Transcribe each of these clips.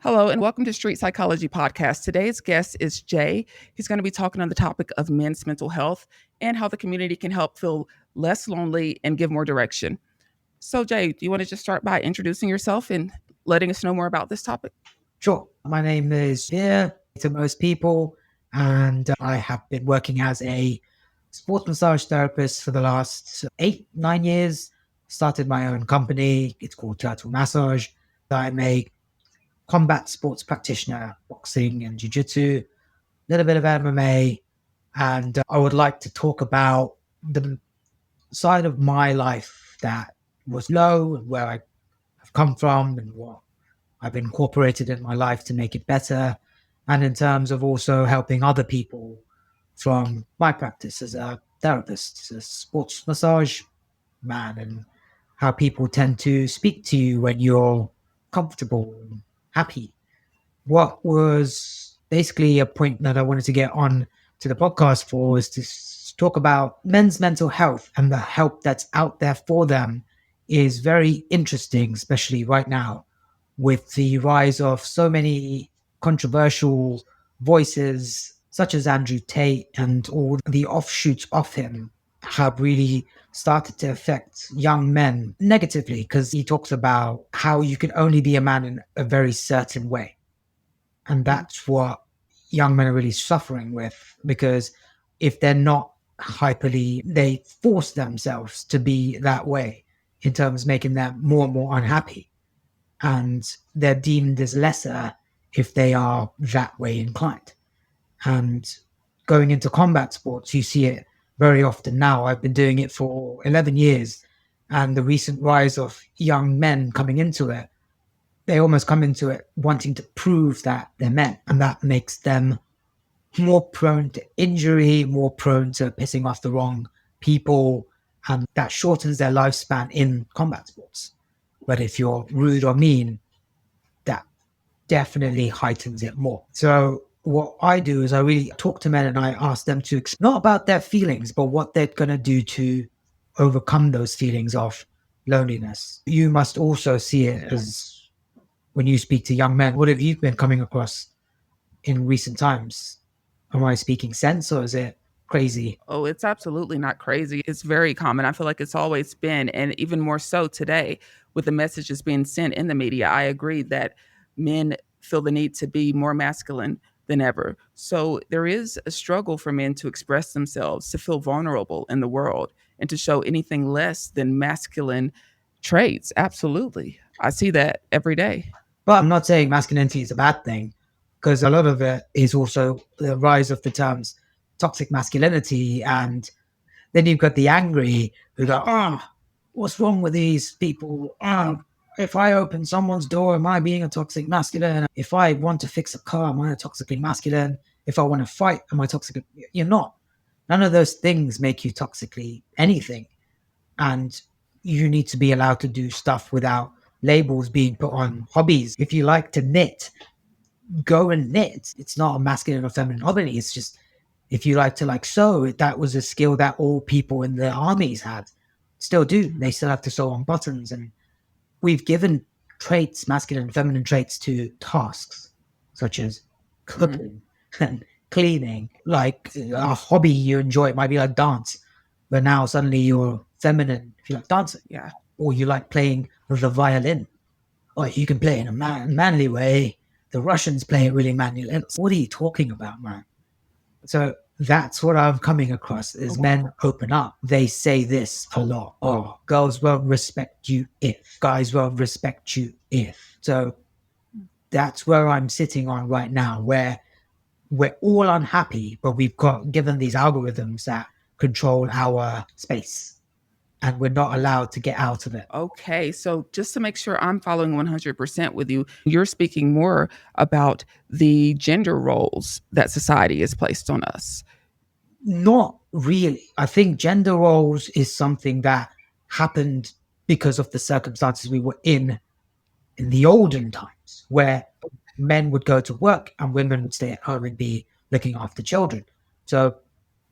Hello, and welcome to Street Psychology Podcast. Today's guest is Jay. He's going to be talking on the topic of men's mental health and how the community can help feel less lonely and give more direction. So, Jay, do you want to just start by introducing yourself and letting us know more about this topic? Sure. My name is Veer to most people, and I have been working as a sports massage therapist for the last 8, 9 years. Started my own company. It's called Turtle Massage. I'm a combat sports practitioner, boxing and jiu-jitsu, a little bit of MMA, and I would like to talk about the side of my life that was low and where I have come from and what I've incorporated in my life to make it better. And in terms of also helping other people from my practice as a therapist, as a sports massage man, and how people tend to speak to you when you're comfortable and happy. What was basically a point that I wanted to get on to the podcast for was to talk about men's mental health, and the help that's out there for them is very interesting, especially right now with the rise of so many controversial voices such as Andrew Tate, and all the offshoots of him have really started to affect young men negatively, because he talks about how you can only be a man in a very certain way. And that's what young men are really suffering with, because if they're not hyperly, they force themselves to be that way in terms of making them more and more unhappy. And they're deemed as lesser if they are that way inclined. And going into combat sports, you see it very often now. I've been doing it for 11 years, and the recent rise of young men coming into it, they almost come into it wanting to prove that they're men, and that makes them more prone to injury, more prone to pissing off the wrong people, and that shortens their lifespan in combat sports. But if you're rude or mean, that definitely heightens it more. So what I do is I really talk to men and I ask them to, not about their feelings, but what they're going to do to overcome those feelings of loneliness. You must also see it as, when you speak to young men, what have you been coming across in recent times? Am I speaking sense, or is it crazy? Oh, it's absolutely not crazy. It's very common. I feel like it's always been, and even more so today with the messages being sent in the media. I agree that men feel the need to be more masculine than ever. So there is a struggle for men to express themselves, to feel vulnerable in the world, and to show anything less than masculine traits. Absolutely. I see that every day. But I'm not saying masculinity is a bad thing, because a lot of it is also the rise of the terms toxic masculinity. And then you've got the angry who go, what's wrong with these people? If I open someone's door, am I being a toxic masculine? If I want to fix a car, am I a toxically masculine? If I want to fight, am I toxic? You're not. None of those things make you toxically anything. And you need to be allowed to do stuff without labels being put on hobbies. If you like to knit, go and knit. It's not a masculine or feminine hobby. It's just, if you like to sew, that was a skill that all people in the armies had, still do. They still have to sew on buttons. And we've given traits, masculine and feminine traits, to tasks such as cooking and cleaning. Like a hobby you enjoy, it might be like dance, but now suddenly you're feminine if you like dancing. Yeah. Or you like playing the violin. Or you can play in a manly way. The Russians play it really manly. What are you talking about, man? So that's what I'm coming across is men open up. They say this a lot. Oh, girls won't respect you if. Guys won't respect you if. So that's where I'm sitting on right now, where we're all unhappy, but we've got given these algorithms that control our space, and we're not allowed to get out of it. Okay, so just to make sure I'm following 100% with you, you're speaking more about the gender roles that society has placed on us. Not really. I think gender roles is something that happened because of the circumstances we were in the olden times, where men would go to work and women would stay at home and be looking after children. So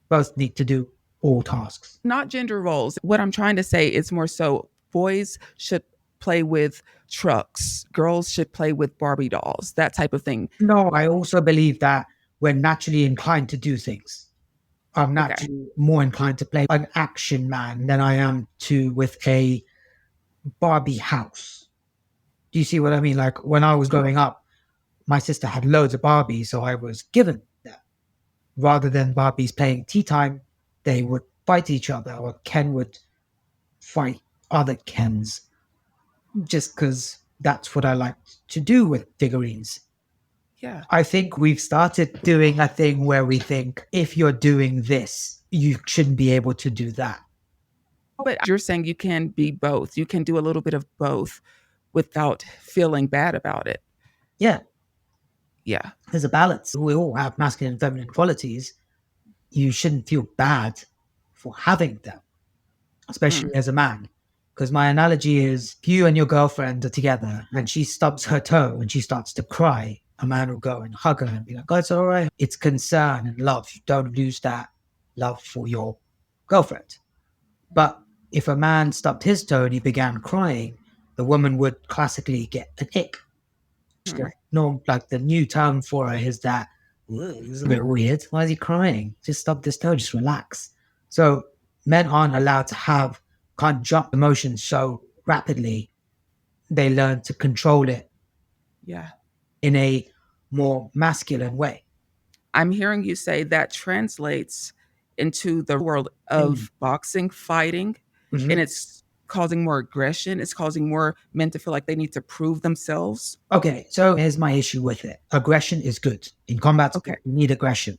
both need to do all tasks. Not gender roles. What I'm trying to say is more so boys should play with trucks, girls should play with Barbie dolls, that type of thing. No, I also believe that we're naturally inclined to do things. I'm Okay. naturally more inclined to play an action man than I am to with a Barbie house. Do you see what I mean? Like when I was growing up, my sister had loads of Barbies, so I was given that. Rather than Barbies playing tea time, they would fight each other, or Ken would fight other Kens, just because that's what I like to do with figurines. Yeah. I think we've started doing a thing where we think if you're doing this, you shouldn't be able to do that. But you're saying you can be both. You can do a little bit of both without feeling bad about it. Yeah, Yeah. there's a balance. We all have masculine and feminine qualities. You shouldn't feel bad for having them, especially Mm. as a man. Because my analogy is if you and your girlfriend are together and she stubs her toe and she starts to cry, a man will go and hug her and be like, oh, it's all right. It's concern and love. You don't lose that love for your girlfriend. But if a man stubbed his toe and he began crying, the woman would classically get an ick. Mm. No, like the new term for it is that it's a bit weird. Why is he crying? Just stub this toe, just relax. So men aren't allowed to can't jump emotions so rapidly. They learn to control it Yeah. in a more masculine way. I'm hearing you say that translates into the world Mm. of boxing, fighting, and Mhm. it's causing more aggression. It's causing more men to feel like they need to prove themselves. Okay, so here's my issue with it. Aggression is good. In combat Okay. sport, you need aggression.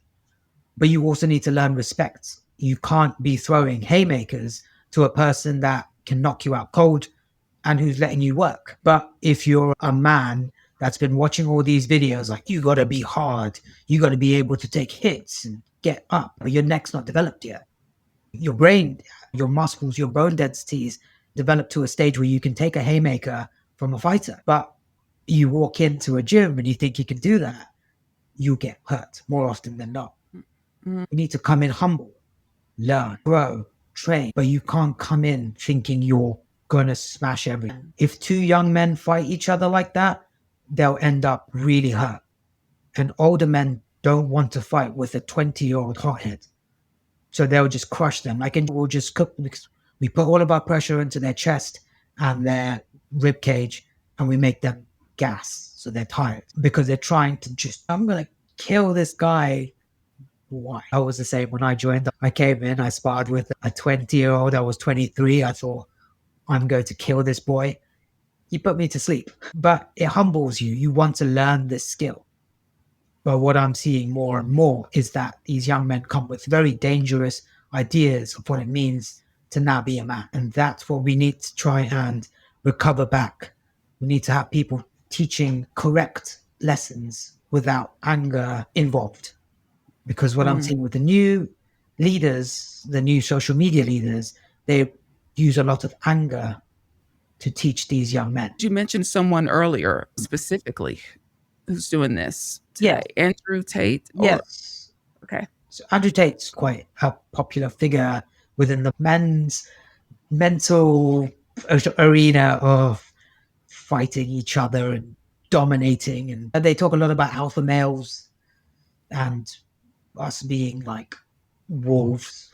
But you also need to learn respect. You can't be throwing haymakers to a person that can knock you out cold and who's letting you work. But if you're a man that's been watching all these videos, like you got to be hard, you got to be able to take hits and get up, but your neck's not developed yet. Your brain, your muscles, your bone densities develop to a stage where you can take a haymaker from a fighter. But you walk into a gym and you think you can do that, you get hurt more often than not. Mm. You need to come in humble, learn, grow, train, but you can't come in thinking you're going to smash everything. If two young men fight each other like that, they'll end up really hurt. And older men don't want to fight with a 20-year-old hothead. So they'll just crush them. Like, and we'll just cook because we put all of our pressure into their chest and their rib cage and we make them gas. So they're tired because they're trying to just, I'm going to kill this guy. Why? I was the same when I joined. I came in, I sparred with a 20-year-old. I was 23. I thought, I'm going to kill this boy. He put me to sleep. But it humbles you. You want to learn this skill. But what I'm seeing more and more is that these young men come with very dangerous ideas of what it means to now be a man. And that's what we need to try and recover back. We need to have people teaching correct lessons without anger involved. Because what I'm Mm. seeing with the new leaders, the new social media leaders, they use a lot of anger to teach these young men. You mentioned someone earlier specifically who's doing this Yes, today. Andrew Tate or yes. okay. So Andrew Tate's quite a popular figure within the men's mental arena of fighting each other and dominating. And they talk a lot about alpha males and us being like wolves.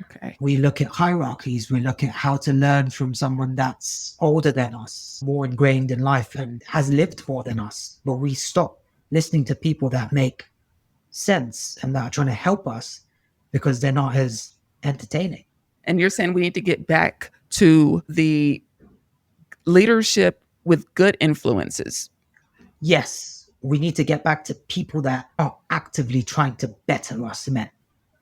Okay. We look at hierarchies. We look at how to learn from someone that's older than us, more ingrained in life and has lived more than us. But we stop listening to people that make sense and that are trying to help us because they're not as entertaining. And you're saying we need to get back to the leadership with good influences. Yes, we need to get back to people that are actively trying to better us men,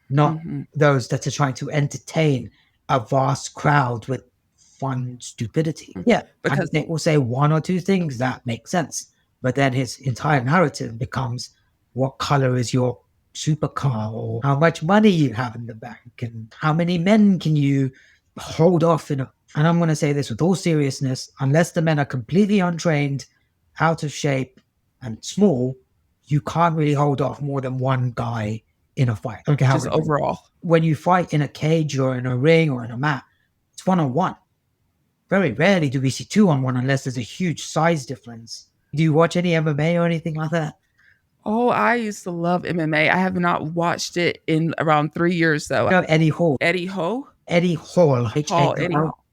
not Mm-hmm. those that are trying to entertain a vast crowd with fun stupidity. Yeah. And Because they will say one or two things that make sense. But then his entire narrative becomes what color is your supercar or how much money you have in the bank and how many men can you hold off in a. And I'm going to say this with all seriousness, unless the men are completely untrained, out of shape, and small, you can't really hold off more than one guy in a fight. Okay, how just overall. when you fight in a cage or in a ring or in a mat, it's one on one. Very rarely do we see 2-on-1 unless there's a huge size difference. Do you watch any MMA or anything like that? Oh, I used to love MMA. I have not watched it in around 3 years though. You know Eddie Hall? Eddie Ho? Eddie Hall, Hall, Eddie H-A-L-L. Hall.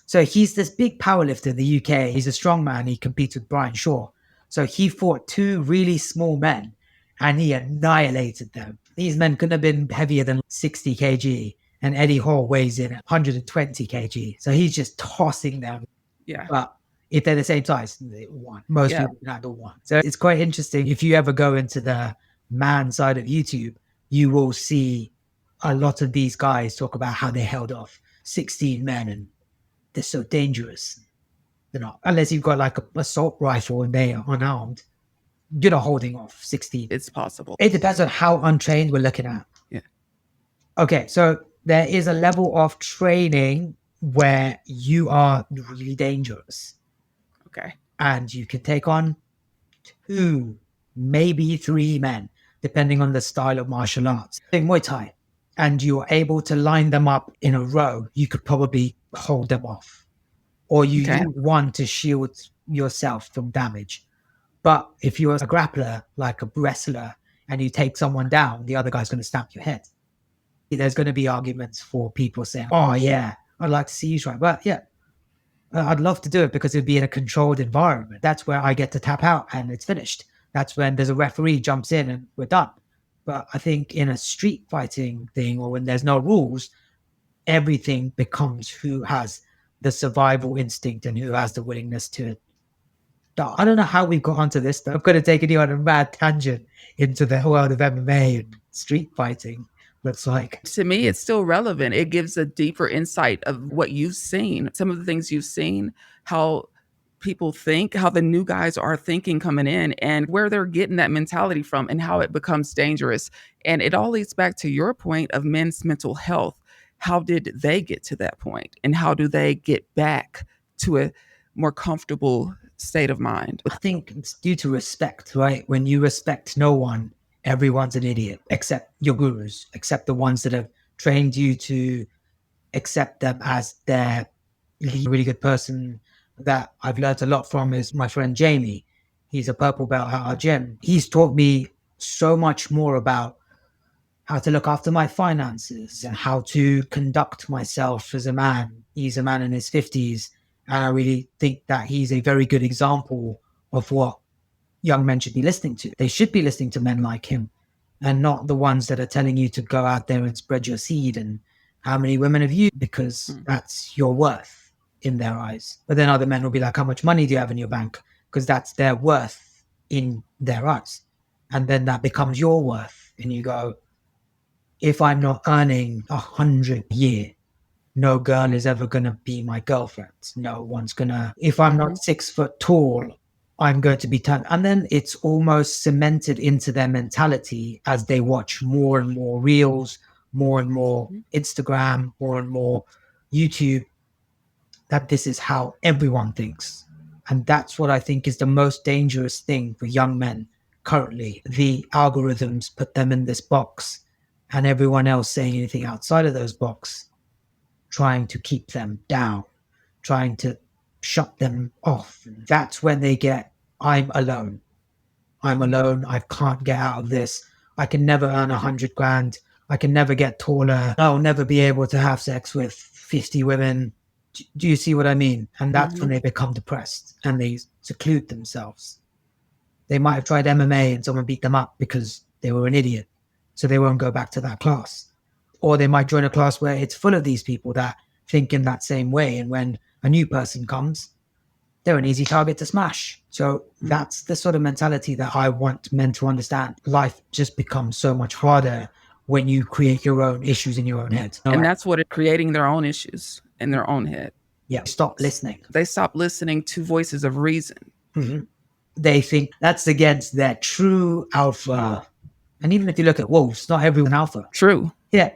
So he's this big powerlifter in the UK. He's a strong man. He competes with Brian Shaw. So he fought two really small men and he annihilated them. These men couldn't have been heavier than 60 kg. And Eddie Hall weighs in at 120 kg. So he's just tossing them. Yeah. But if they're the same size, they won. Most Yeah. people can handle one. So it's quite interesting. If you ever go into the man side of YouTube, you will see a lot of these guys talk about how they held off 16 men and they're so dangerous. They're not, unless you've got like an assault rifle and they are unarmed, you're not holding off 16. It's possible. It depends on how untrained we're looking at. Yeah. Okay, so there is a level of training where you are really dangerous. Okay. And you can take on 2, maybe 3 men, depending on the style of martial arts. In Muay Thai, and you're able to line them up in a row, you could probably hold them off. Or you use one to shield yourself from damage. But if you're a grappler, like a wrestler, and you take someone down, the other guy's going to stamp your head. There's going to be arguments for people saying, oh, yeah, I'd like to see you try. But yeah, I'd love to do it because it'd be in a controlled environment. That's where I get to tap out and it's finished. That's when there's a referee jumps in and we're done. But I think in a street fighting thing or when there's no rules, everything becomes who has the survival instinct and who has the willingness to die. I don't know how we've got onto this though. I'm going to take you on a mad tangent into the world of MMA and street fighting. Looks like to me it's still relevant. It gives a deeper insight of what you've seen, some of the things you've seen, how people think, how the new guys are thinking coming in and where they're getting that mentality from and how it becomes dangerous. And it all leads back to your point of men's mental health. How did they get to that point and how do they get back to a more comfortable state of mind? I think it's due to respect, right? When you respect no one, everyone's an idiot except your gurus, except the ones that have trained you to accept them as their really good person. That I've learned a lot from is my friend Jamie. He's a purple belt at our gym. He's taught me so much more about how to look after my finances and how to conduct myself as a man. He's a man in his 50s. And I really think that he's a very good example of what young men should be listening to. They should be listening to men like him and not the ones that are telling you to go out there and spread your seed and how many women have you, because that's your worth in their eyes. But then other men will be like, how much money do you have in your bank? Because that's their worth in their eyes. And then that becomes your worth. And you go, if I'm not earning 100 a year, no girl is ever going to be my girlfriend. No one's going to, if I'm not 6 foot tall, I'm going to be turned. And then it's almost cemented into their mentality as they watch more and more reels, more and more Instagram, more and more YouTube, that this is how everyone thinks. And that's what I think is the most dangerous thing for young men currently. The algorithms put them in this box and everyone else saying anything outside of those boxes, trying to keep them down, trying to shut them off. That's when they get, I'm alone. I'm alone. I can't get out of this. I can never earn 100 grand. I can never get taller. I'll never be able to have sex with 50 women. Do you see what I mean? And that's when they become depressed and they seclude themselves. They might have tried MMA and someone beat them up because they were an idiot. So they won't go back to that class. Or they might join a class where it's full of these people that think in that same way. And when a new person comes, they're an easy target to smash. So that's the sort of mentality that I want men to understand. Life just becomes so much harder when you create your own issues in your own head. And that's what it's creating their own issues in their own head. Yeah, stop listening. They stop listening to voices of reason. Mm-hmm. They think that's against their true alpha. And even if you look at wolves, not everyone alpha. True. Yeah,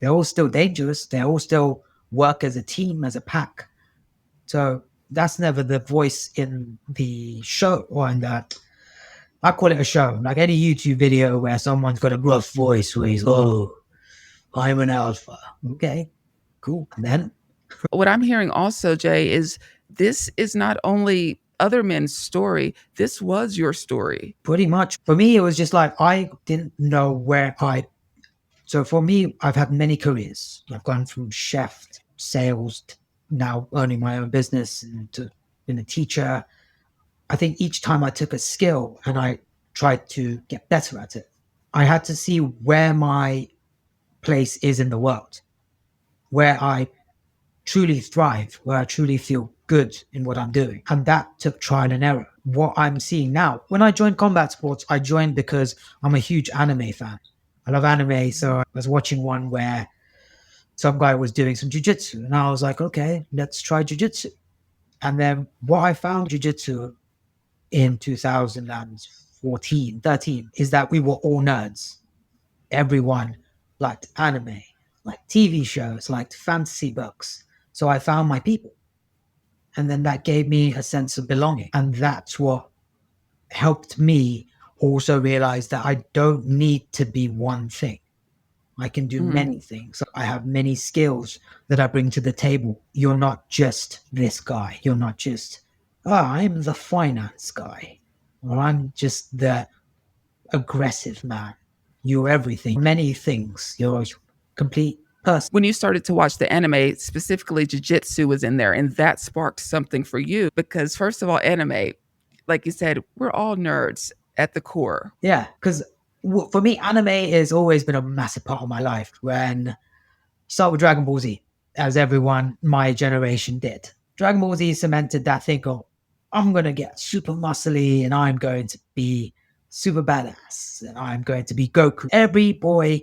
they're all still dangerous. They all still work as a team, as a pack. So that's never the voice in the show or in that. I call it a show. Like any YouTube video where someone's got a gruff voice where he's, oh, I'm an alpha. Okay, cool. And then What I'm hearing also, Jay, is this is not only other men's story, this was your story. Pretty much. For me, it was just like I didn't know where I. So for me, I've had many careers. I've gone from chef, to sales, to now owning my own business, and to being a teacher. I think each time I took a skill and I tried to get better at it, I had to see where my place is in the world, where I truly thrive, where I truly feel good in what I'm doing. And that took trial and error. What I'm seeing now, when I joined combat sports, I joined because I'm a huge anime fan. I love anime. So I was watching one where some guy was doing some jujitsu, and I was like, okay, let's try jujitsu. And then what I found jujitsu in 2014, 13 is that we were all nerds. Everyone liked anime, liked TV shows, liked fantasy books. So I found my people. And then that gave me a sense of belonging. And that's what helped me also realize that I don't need to be one thing. I can do Mm. many things. I have many skills that I bring to the table. You're not just this guy. You're not just, oh, I'm the finance guy, or I'm just the aggressive man. You're everything, many things. You're a complete person. When you started to watch the anime, specifically Jujitsu was in there, and that sparked something for you because, first of all, anime, like you said, we're all nerds at the core. Yeah, because for me, anime has always been a massive part of my life. When you start with Dragon Ball Z, as everyone my generation did, Dragon Ball Z cemented that thing of, I'm going to get super muscly and I'm going to be super badass and I'm going to be Goku. Every boy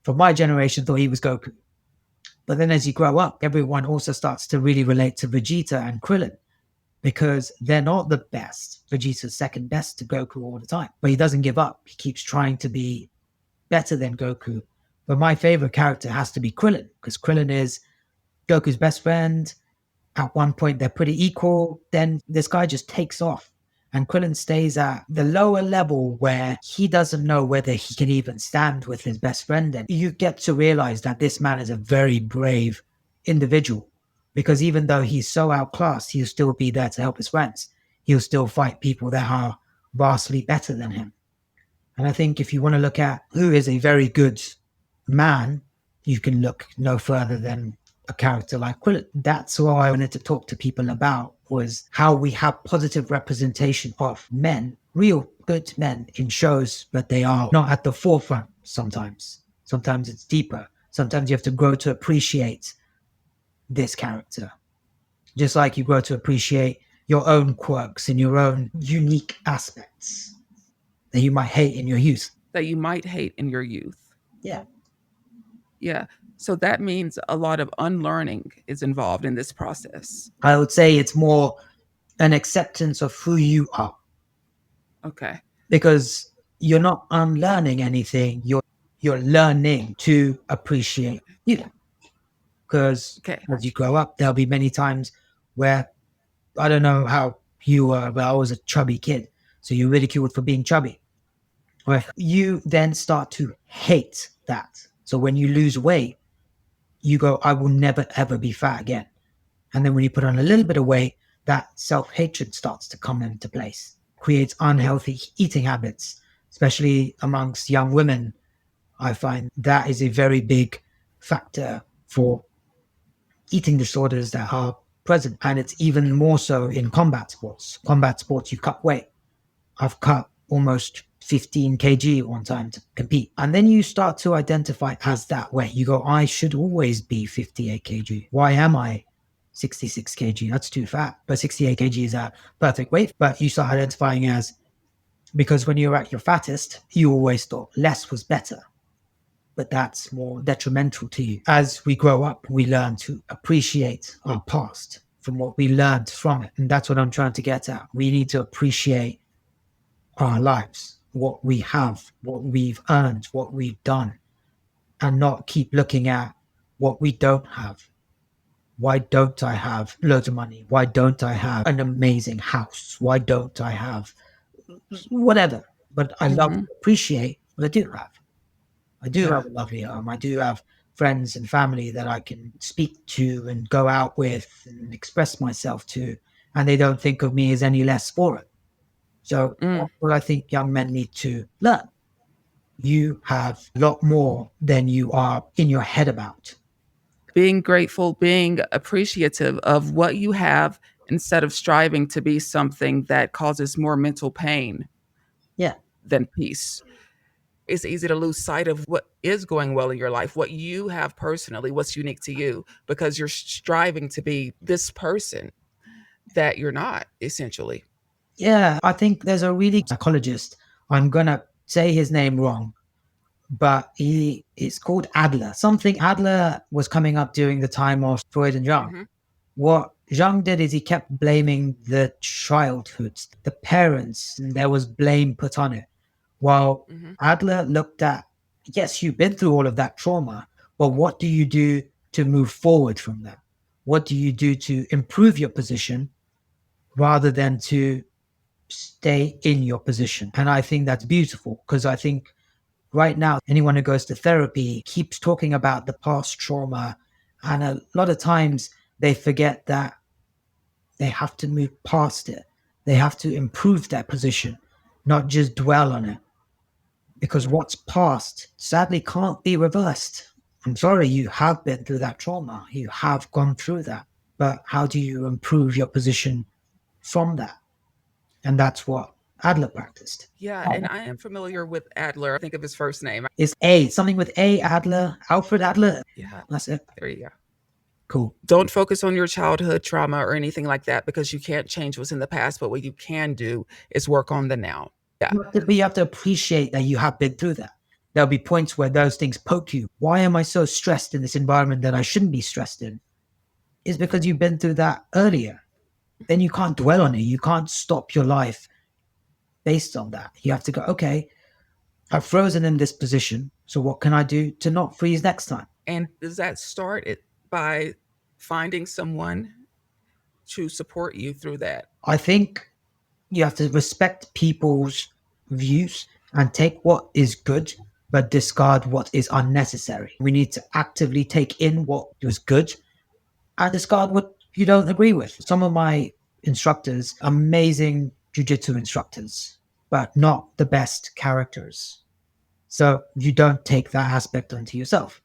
from my generation thought he was Goku. But then as you grow up, everyone also starts to really relate to Vegeta and Krillin because they're not the best. Vegeta's second best to Goku all the time, but he doesn't give up. He keeps trying to be better than Goku. But my favorite character has to be Krillin because Krillin is Goku's best friend. At one point, they're pretty equal. Then this guy just takes off. And Krillin stays at the lower level where he doesn't know whether he can even stand with his best friend. And you get to realize that this man is a very brave individual because even though he's so outclassed, he'll still be there to help his friends. He'll still fight people that are vastly better than him. And I think if you want to look at who is a very good man, you can look no further than a character like Krillin. That's what I wanted to talk to people about, was how we have positive representation of men, real good men in shows, but they are not at the forefront sometimes. Sometimes it's deeper. Sometimes you have to grow to appreciate this character. Just like you grow to appreciate your own quirks and your own unique aspects that you might hate in your youth. That you might hate in your youth. Yeah. Yeah. So that means a lot of unlearning is involved in this process. I would say it's more an acceptance of who you are Okay. because you're not unlearning anything. You're learning to appreciate you. Because Okay. as you grow up, there'll be many times where I don't know how you were, but I was a chubby kid. So you're ridiculed for being chubby. Where you then start to hate that. So when you lose weight, you go, I will never ever be fat again. And then when you put on a little bit of weight, that self-hatred starts to come into place, creates unhealthy eating habits, especially amongst young women. I find that is a very big factor for eating disorders that are present. And it's even more so in combat sports. Combat sports, you cut weight. I've cut almost 15 kg one time to compete. And then you start to identify as that weight. You go, I should always be 58 kg. Why am I 66 kg? That's too fat. But 68 kg is a perfect weight. But you start identifying as, because when you're at your fattest, you always thought less was better. But that's more detrimental to you. As we grow up, we learn to appreciate our past from what we learned from it. And that's what I'm trying to get at. We need to appreciate our lives, what we have, what we've earned, what we've done, and not keep looking at what we don't have. Why don't I have loads of money? Why don't I have an amazing house? Why don't I have whatever? But I love to appreciate what I do have. I do have a lovely home. I do have friends and family that I can speak to and go out with and express myself to, and they don't think of me as any less for it. So Mm. that's what I think young men need to learn. You have a lot more than you are in your head about. Being grateful, being appreciative of what you have instead of striving to be something that causes more mental pain Yeah. than peace. It's easy to lose sight of what is going well in your life, what you have personally, what's unique to you, because you're striving to be this person that you're not, essentially. Yeah. I think there's a really psychologist. I'm going to say his name wrong, but he is called Adler. Something Adler was coming up during the time of Freud and Jung. Hmm. What Jung did is he kept blaming the childhoods, the parents, and there was blame put on it. While Hmm. Adler looked at, yes, you've been through all of that trauma, but what do you do to move forward from that? What do you do to improve your position rather than to stay in your position? And I think that's beautiful because I think right now, anyone who goes to therapy keeps talking about the past trauma. And a lot of times they forget that they have to move past it. They have to improve their position, not just dwell on it. Because Mm. what's past sadly can't be reversed. I'm sorry, you have been through that trauma. You have gone through that. But how do you improve your position from that? And that's what Adler practiced. Yeah, and I am familiar with Adler. I think of his first name. It's A, something with A, Adler, Alfred Adler. Yeah, That's it. there you go. Cool. Don't focus on your childhood trauma or anything like that because you can't change what's in the past. But what you can do is work on the now. Yeah. But you have to appreciate that you have been through that. There'll be points where those things poke you. Why am I so stressed in this environment that I shouldn't be stressed in? It's because you've been through that earlier. Then you can't dwell on it. You can't stop your life based on that. You have to go, okay, I've frozen in this position. So what can I do to not freeze next time? And does that start it by finding someone to support you through that? I think you have to respect people's views and take what is good, but discard what is unnecessary. We need to actively take in what was good and discard what you don't agree with. Some of my instructors, amazing jujitsu instructors, but not the best characters. So you don't take that aspect onto yourself.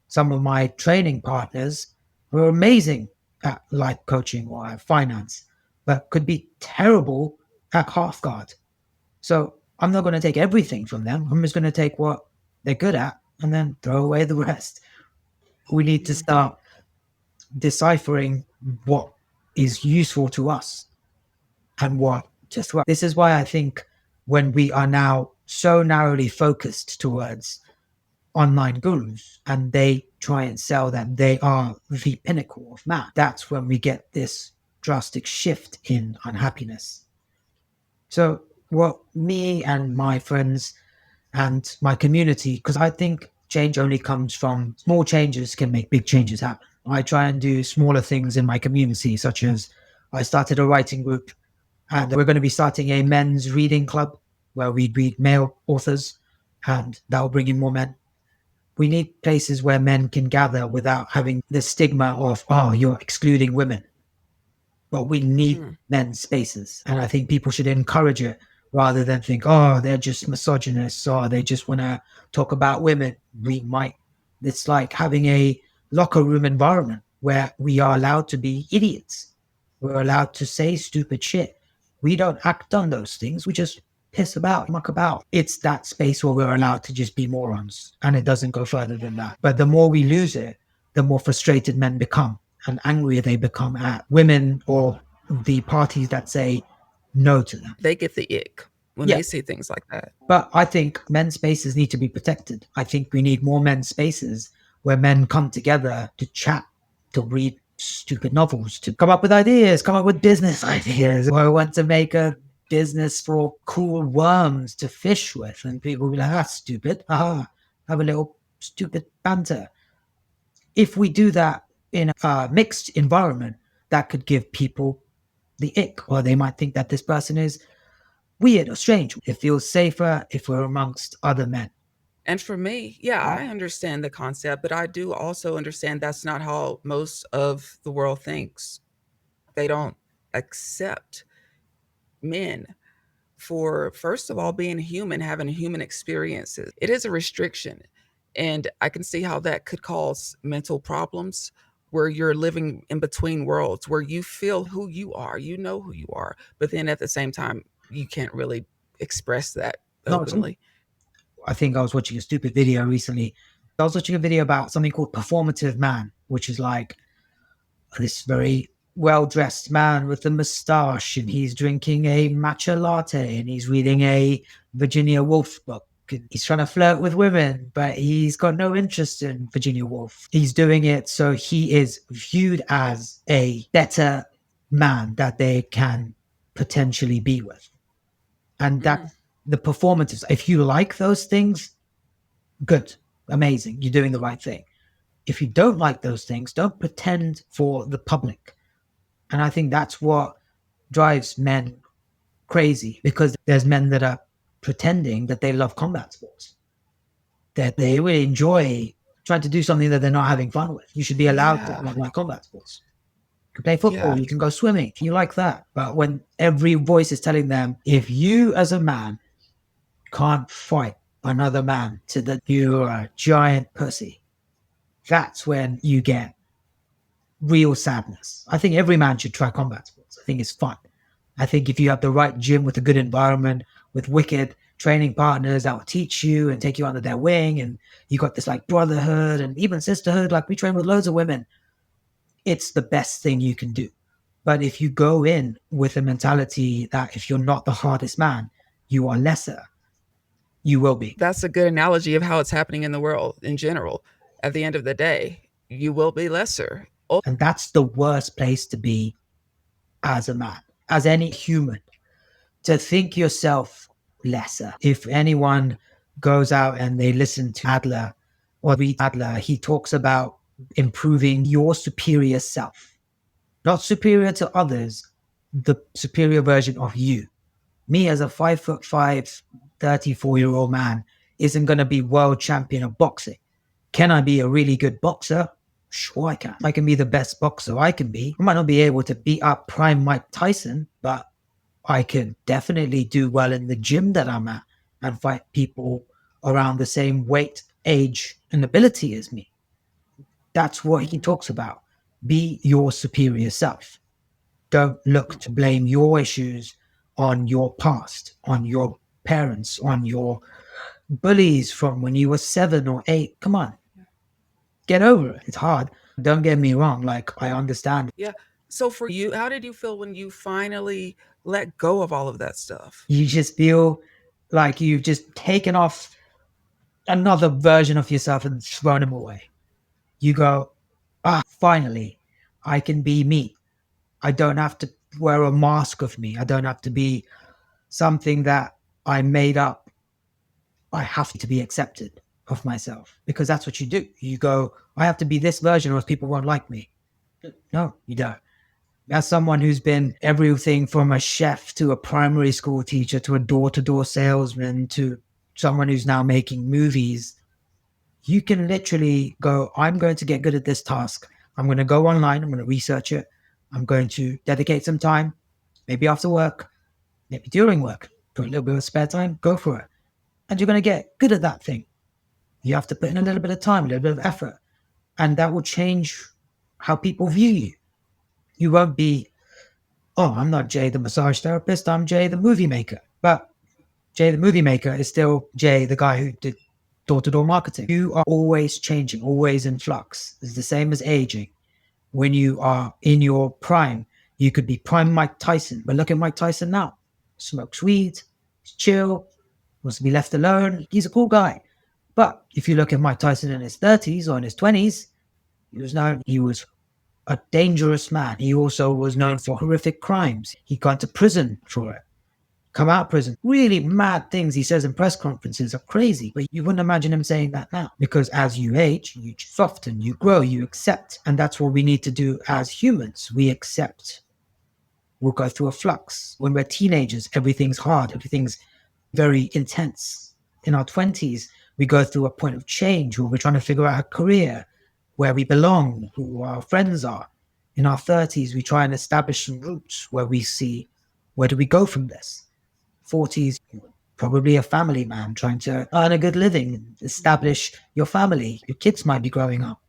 Some of my training partners were amazing at life coaching or at finance, but could be terrible at half guard. So I'm not going to take everything from them. I'm just going to take what they're good at and then throw away the rest. We need to Mhm. start deciphering what is useful to us and what just what. This is why I think when we are now so narrowly focused towards online gurus and they try and sell that they are the pinnacle of math, that's when we get this drastic shift in unhappiness. So, what me and my friends and my community, because I think change only comes from small changes can make big changes happen. I try and do smaller things in my community, such as I started a writing group and we're going to be starting a men's reading club where we read male authors and that will bring in more men. We need places where men can gather without having the stigma of, oh, you're excluding women. But we need Mm. men's spaces. And I think people should encourage it rather than think, oh, they're just misogynists or they just want to talk about women. We might, it's like having a locker room environment where we are allowed to be idiots. We're allowed to say stupid shit. We don't act on those things. We just piss about, muck about. It's that space where we're allowed to just be morons. And it doesn't go further than that. But the more we lose it, the more frustrated men become and angrier they become at women or the parties that say no to them. They get the ick when Yeah. they see things like that. But I think men's spaces need to be protected. I think we need more men's spaces where men come together to chat, to read stupid novels, to come up with ideas, come up with business ideas. Or I want to make a business for cool worms to fish with. And people will be like, that's stupid. Have a little stupid banter. If we do that in a mixed environment, that could give people the ick, or they might think that this person is weird or strange. It feels safer if we're amongst other men. And for me, yeah, I understand the concept, but I do also understand that's not how most of the world thinks. They don't accept men for, first of all, being human, having human experiences. It is a restriction. And I can see how that could cause mental problems where you're living in between worlds, where you feel who you are, you know who you are, but then at the same time, you can't really express that Not at all. openly. I think I was watching a stupid video recently. I was watching a video about something called performative man, which is like this very well dressed man with a mustache, and he's drinking a matcha latte, and he's reading a Virginia Woolf book. And he's trying to flirt with women, but he's got no interest in Virginia Woolf. He's doing it so he is viewed as a better man that they can potentially be with. And Mm, that the performances, if you like those things, good, amazing, you're doing the right thing. If you don't like those things, don't pretend for the public. And I think that's what drives men crazy, because there's men that are pretending that they love combat sports, that they really enjoy trying to do something that they're not having fun with. You should be allowed to yeah, not like combat sports. You can play football, yeah. you can go swimming if you like that. But when every voice is telling them, if you as a man can't fight another man to that you're a giant pussy, that's when you get real sadness. I think every man should try combat sports. I think it's fun. I think if you have the right gym with a good environment, with wicked training partners that will teach you and take you under their wing, and you got this like brotherhood and even sisterhood, like we train with loads of women, it's the best thing you can do. But if you go in with a mentality that if you're not the hardest man, you are lesser, you will be. That's a good analogy of how it's happening in the world in general. At the end of the day, you will be lesser. And that's the worst place to be as a man, as any human, to think yourself lesser. If anyone goes out and they listen to Adler or read Adler, he talks about improving your superior self, not superior to others, the superior version of you. Me as a 5'5", 34-year-old man isn't going to be world champion of boxing. Can I be a really good boxer? Sure, I can. I can be the best boxer I can be. I might not be able to beat up prime Mike Tyson, but I can definitely do well in the gym that I'm at and fight people around the same weight, age, and ability as me. That's what he Mhm. talks about. Be your superior self. Don't look to blame your issues on your past, on your parents, on your bullies from when you were 7 or 8. Come on, get over it. It's hard. Don't get me wrong. Like, I understand. Yeah. So for you, how did you feel when you finally let go of all of that stuff? You just feel like you've just taken off another version of yourself and thrown them away. You go, finally, I can be me. I don't have to wear a mask of me. I don't have to be something that I made up. I have to be accepted of myself, because that's what you do. You go, I have to be this version or else people won't like me. No, you don't. As someone who's been everything from a chef to a primary school teacher to a door to door salesman to someone who's now making movies, you can literally go, I'm going to get good at this task. I'm going to go online. I'm going to research it. I'm going to dedicate some time, maybe after work, maybe during work, for a little bit of spare time, go for it. And you're going to get good at that thing. You have to put in a little bit of time, a little bit of effort, and that will change how people view you. You won't be, oh, I'm not Jay the massage therapist, I'm Jay the movie maker. But Jay the movie maker is still Jay the guy who did door to door marketing. You are always changing, always in flux. It's the same as aging. When you are in your prime, you could be prime Mike Tyson. But look at Mike Tyson now. Smokes weed, he's chill, wants to be left alone. He's a cool guy. But if you look at Mike Tyson in his 30s or in his 20s, he was a dangerous man. He also was known for horrific crimes. He got to prison for it. Come out of prison. Really mad things he says in press conferences are crazy, but you wouldn't imagine him saying that now, because as you age, you soften, you grow, you accept. And that's what we need to do as humans. We accept. We'll go through a flux. When we're teenagers, everything's hard, everything's very intense. In our 20s, We go through a point of change where we're trying to figure out a career, where we belong, who our friends are. In our 30s, we try and establish some roots where we see where do we go from this. 40s, probably a family man trying to earn a good living, establish your family. Your kids might be growing up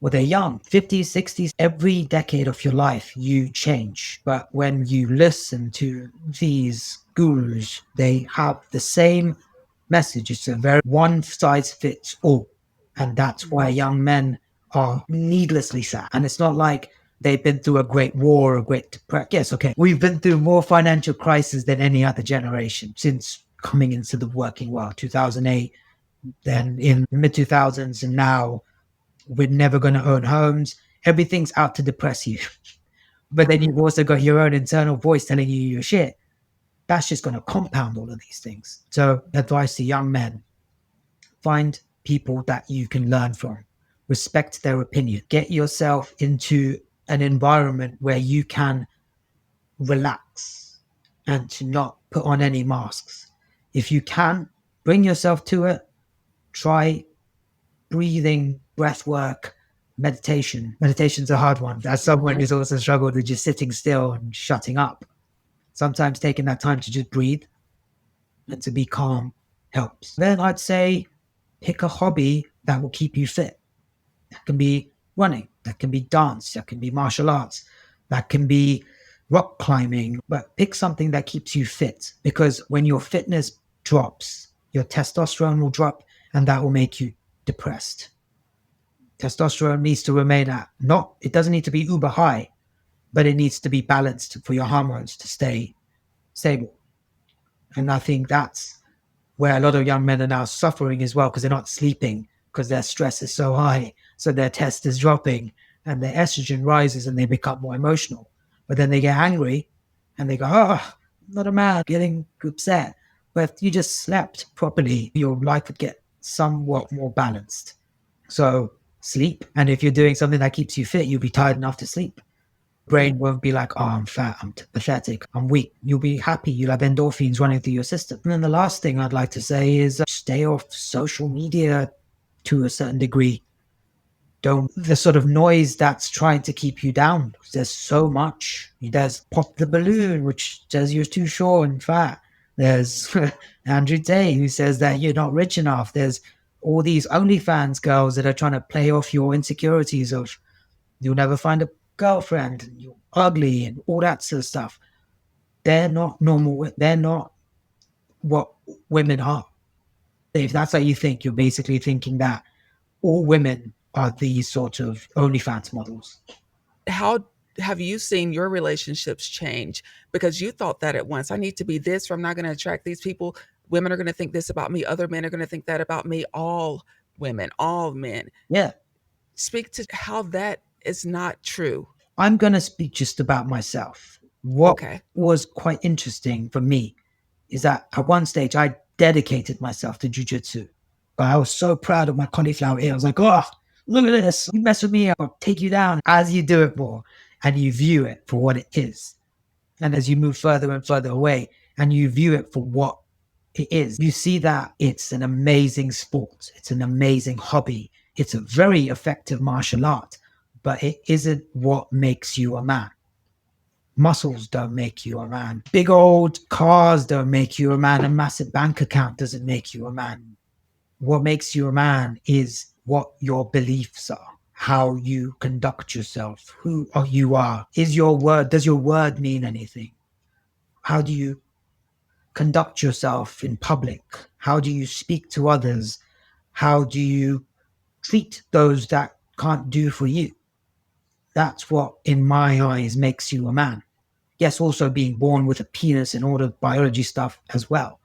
or they're young. 50s, 60s, every decade of your life, you change. But when you listen to these gurus, they have the same message. It's a very one size fits all. And that's why young men are needlessly sad. And it's not like they've been through a great war, a great depression. Yes, okay. We've been through more financial crisis than any other generation since coming into the working world, 2008, then in the mid 2000s, and now we're never going to own homes. Everything's out to depress you. But then you've also got your own internal voice telling you you're shit. That's just going to compound all of these things. So, advice to young men: find people that you can learn from, respect their opinion, get yourself into an environment where you can relax and to not put on any masks. If you can, bring yourself to it, try breathing, breath work, meditation. Meditation's a hard one. As someone who's also struggled with just sitting still and shutting up, sometimes taking that time to just breathe and to be calm helps. Then I'd say pick a hobby that will keep you fit. That can be running, that can be dance, that can be martial arts, that can be rock climbing, but pick something that keeps you fit, because when your fitness drops, your testosterone will drop and that will make you depressed. Testosterone needs to remain at not, it doesn't need to be uber high, but it needs to be balanced for your hormones to stay stable. And I think that's where a lot of young men are now suffering as well, because they're not sleeping because their stress is so high. So their test is dropping and their estrogen rises and they become more emotional. But then they get angry and they go, oh, I'm not a man, getting upset. But if you just slept properly, your life would get somewhat more balanced. So sleep. And if you're doing something that keeps you fit, you'll be tired enough to sleep. Brain won't be like, oh, I'm fat, I'm pathetic, I'm weak. You'll be happy. You'll have endorphins running through your system. And then the last thing I'd like to say is stay off social media to a certain degree. Don't the sort of noise that's trying to keep you down. There's so much. There's Pop the Balloon, which says you're too short and fat. There's Andrew Day, who says that you're not rich enough. There's all these OnlyFans girls that are trying to play off your insecurities of you'll never find a girlfriend and you're ugly and all that sort of stuff. They're not normal. They're not what women are. If that's how you think, you're basically thinking that all women are these sort of OnlyFans models. How have you seen your relationships change? Because you thought that at once, I need to be this, or I'm not going to attract these people. Women are going to think this about me. Other men are going to think that about me. All women, all men. Yeah. Speak to how that is not true. I'm going to speak just about myself. What Okay. was quite interesting for me is that at one stage I dedicated myself to jujitsu. But I was so proud of my cauliflower ear. I was like, oh, look at this. You mess with me, I'll take you down. As you do it more and you view it for what it is. And as you move further and further away and you view it for what it is, you see that it's an amazing sport. It's an amazing hobby. It's a very effective martial art, but it isn't what makes you a man. Muscles don't make you a man. Big old cars don't make you a man. A massive bank account doesn't make you a man. What makes you a man is what your beliefs are, how you conduct yourself, who you are. Does your word mean anything? How do you conduct yourself in public? How do you speak to others? How do you treat those that can't do for you? That's what, in my eyes, makes you a man. Yes, also being born with a penis and all the biology stuff as well.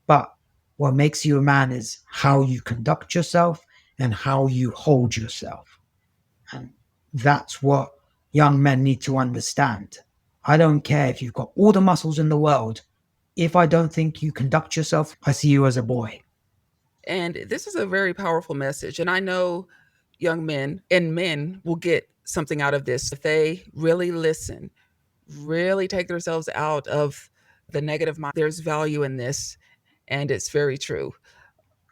But what makes you a man is how you conduct yourself and how you hold yourself. And that's what young men need to understand. I don't care if you've got all the muscles in the world. If I don't think you conduct yourself, I see you as a boy. And this is a very powerful message. And I know young men and men will get something out of this if they really listen, really take themselves out of the negative mind. There's value in this, and it's very true.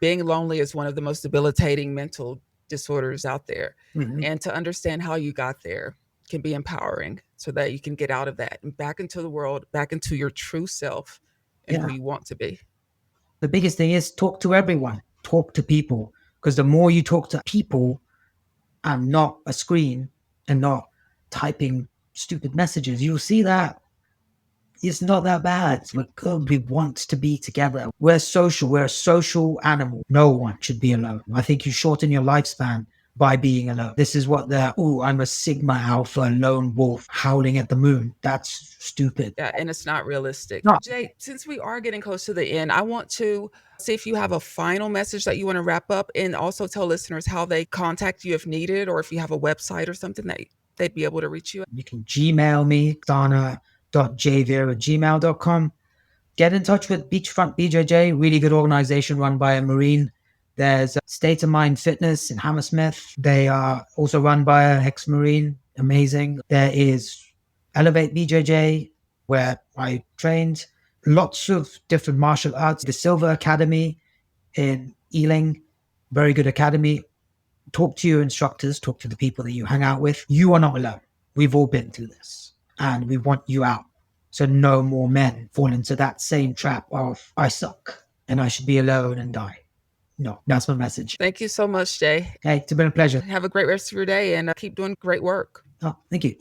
Being lonely is one of the most debilitating mental disorders out there. Mhm. And to understand how you got there can be empowering so that you can get out of that and back into the world, back into your true self and who Yeah. you want to be. The biggest thing is talk to everyone, talk to people. Because the more you talk to people and not a screen and not typing stupid messages, you'll see that it's not that bad. We're good. We want to be together. We're social. We're a social animal. No one should be alone. I think you shorten your lifespan by being alone. This is what I'm a Sigma Alpha lone wolf howling at the moon. That's stupid. Yeah, and it's not realistic. No, Jay, since we are getting close to the end, I want to see if you have a final message that you want to wrap up and also tell listeners how they contact you if needed, or if you have a website or something that they'd be able to reach you at. you can Gmail me, dana.jveer@gmail.com. Get in touch with Beachfront BJJ, really good organization run by a Marine. There's State of Mind Fitness in Hammersmith. They are also run by an ex-Marine. Amazing. There is Elevate BJJ, where I trained. Lots of different martial arts. The Silver Academy in Ealing, very good academy. Talk to your instructors, talk to the people that you hang out with. You are not alone. We've all been through this, and we want you out. So no more men fall into that same trap of I suck and I should be alone and die. No, that's my message. Thank you so much, Jay. Hey, it's been a pleasure. Have a great rest of your day and keep doing great work. Oh, thank you.